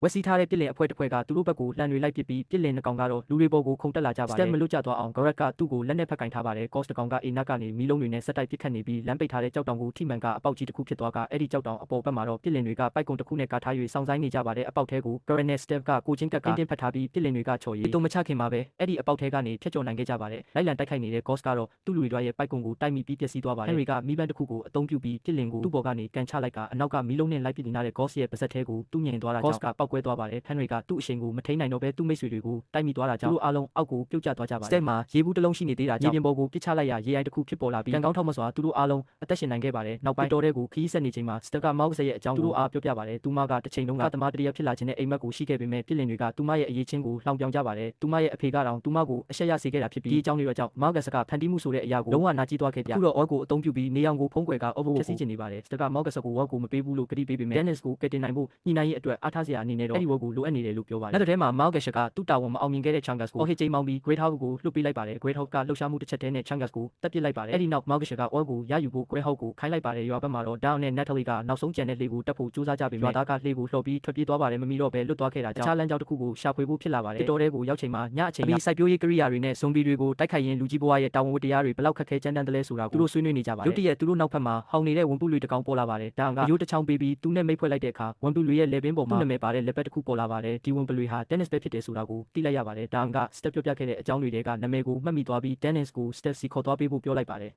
ဝက်စီထားတဲ့ပြစ်လင်အဖွဲတစ်ဖွဲကသူတို့ဘက်ကိုလှန်တွေလိုက်ပစ်ပြီးပြစ်လင်နှစ်ကောင်ကတော့လူတွေပေါ်ကိုခုန်တက်လာကြပါတယ်စတက်မလွတ်ကျသွားအောင်ဂရက်ကသူ့ကိုလက်နဲ့ဖက်ကင်ထားပါတယ်ကော့စ်တစ်ကောင်ကအိမ်နောက်ကနေမီးလုံးတွေနဲ့ဆက်တိုက်ပစ်ခတ်နေပြီးလမ်းပိတ်ထားတဲ့ကြောက်တောင်ကိုထိမှန်ကအပေါက်ကြီးတစ်ခုဖြစ်သွားကအဲ့ဒီကြောက်တောင်အပေါ်ဘက်မှာတော့ပြစ်လင်တွေကပိုက်ကုံတစ်ခုနဲ့ကာထား၍စောင့်ဆိုင်နေကြပါတယ်အပေါက်ထဲကိုဂရက်နဲ့စတက်ကကိုချင်းကက်ကတင်းဖက်ထားပြီးပြစ်လင်တွေကချော်ရည်တုံမချခင်မှာပဲအဲ့ဒီအပေါက်ထဲကနေဖျက်ကျော်နိုင်ခဲ့ကြပါတယ်လိုက်လံတိုက်ခိုက်နေတဲ့ကော့စ်ကတော့သူ့လူတွေရဲ့ပိုက်ကုံကိုတိုက်မိပြီးပျက်စီးသွားပါတယ်ဟန်ရီကမီးပန်းတစ်ခုကိုအသုံးပြုပြီးပြစ်လင်ကိုသူ့ပေါ်ကနေကန်ချလိုက်ကအနောက်ကမီးလုံးနဲ့လိုက်ပစ်နေတဲ့ကော့စ်ရဲ့ပါးစပ်ထဲကိုသူ့ညင်သွားတာကြောင့်ကော့စ်ကပောက်ကွဲသွားပါတယ်ဟန်ရီကသူ့အရှိန်ကိုမထိန်နိုင်တော့ဘဲသူ့မိတ်ဆွေတွေကိုတိုက်မိသွားတာကြောင့်သူတို့အားလုံးအောက်ကိုပြုတ်ကျသွားကြပါတယ်စတက်မှာရေဘူးတစ်လုံးရှိနေသေးတာကြောင့်ရေပြင်ပေါ်ကိုပစ်ချလိုက်ရရေအိုင်တစ်ခုဖြစ်ပေါ်လာပြီးကံကောင်းထောက်မစွာသူတို့အားလုံးအသက်ရှင်နိုင်ခဲ့ပါတယ်နောက်ပိုင်းတော်တဲ့ကိုခီးဆက်နေချိန်မှာစတက်ကမောက်ကစရဲ့အကြောင်းသူတို့အားပြောပြပါတယ်သူမကတစ်ချိန်လုံးကသမားတရဖြစ်လာခြင်းနဲ့အိမ်မက်ကိုရှိခဲ့ပေမဲ့ပြစ်လင်တွေကသူမရဲ့အရေးချင်းကိုလှောင်ပြောင်ကြပါတယ်သူမရဲ့အဖေကတော့သူမကိုအရှက်ရစေခဲ့တာဖြစ်ပြီးဒီအကြောင်းတွေကြောင့်မောက်ကစကဖန်တီးမှုဆိုတဲ့အရာကိုလုံးဝနာကျည်းသွားခဲ့ပြခုတော့အော်ကိုအသုံးပြုပြီးနေအောင်ကိုဖုံးကွယ်ကအော်ဘိုဖြစ်စီချင်နေပါတယ်စတက်ကမောက်ကစကိုဝေါကိုမပေးဘူးလို့ကတိပေးပေမဲ့ဒန်နစ်ကိုကယ်တင်နိုင်ဖို့ညှိနှိုင်းရေးအတွက်အားထားစရာအနေနဲ့တော့အဲ့ဒီဝေါကိုလိုအပ်နေတယ်လို့ပြောပါတယ်နောက်တစ်ထဲမှာမောက်ကစကသူ့တာဝန်မအောင်မြင်ခဲ့တဲ့ချန်ဂတ်ကိုအော်ဟစ်ချိန်မောင်းပြီး Great Hawk ကိုလွှတ်ပေးလိုက်ပါတယ် Great Hawk ကလှုပ်ရှားမှုတစ်ချက်တည်းနဲ့ချန်ဂတ်ကိုတက်ပစ်လိုက်ပါတယ်အဲ့ဒီနောက်မောက်ကစကအော်ကိုရယူဖို့ Great Hawk ကိုခိုင်းလိုက်ပါတယ်ရွာဘက်မှာတော့ Down နဲ့ Natalie ကနောက်ဆုံးကြံတဲ့လေကိုတက်ဖို့ကြိုးစားကြပေမဲ့ရွာသားကလေကိုလှော်ပြီးထွက်ပြေးသွားပါတယ်မမီတော့ပဲလွတ်သွားခဲ့တာကြောင့်အခြားလမ်းကြောင်းတစ်ခုကိုရှာဖွေဖို့ဖြစ်လာပါတယ်တော်တဲကိုရောက်ချိန်မှာညအချိန်မှာစိုက်ပျိုးရေးကိရိယာတွေနဲ့ဇွန်ဘီတွေကိုတိုက်ခိုက်ရင်းလူကြီးဘဝရဲ့တာဝန်ဝတ္တရားတွေဘလောက်ခက်ခဲကြမ်းတမ်းတယ်လဲဆိုတာကိုသူတို့ဆွေးနွေးနေကြပါတယ်ရုတ်တရက်သူတို့နောက်ဖက်မှာဟောင်နေတဲ့ဝန်ပုလွေတစ်ကောင်ပေါ်လာပါတယ်ဒါကရိုးတစ်ချောင်းပေးပြီးသူနဲ့မိတ်ဖွဲ့လိုက်တဲ့အခါဝန်ပုလွေရဲ့လေပင်ပေါ်မှာသူ့နာမည်ပါတဲ့လက်ပတ်တစ်ခုပေါ်လာပါတယ်ဒီဝန်ပုလွေဟာ Dennis ပဲဖြစ်တယ်ဆိုတာကိုသိလိုက်ရပါတယ်ဒါက Step ပြောပြခဲ့တဲ့အကြောင်းတွေတဲကနာမည်ကိုမှတ်မိသွားပြီး Dennis ကို Step စီခေါ်သွားပေးဖို့ပြောလိုက်ပါတယ်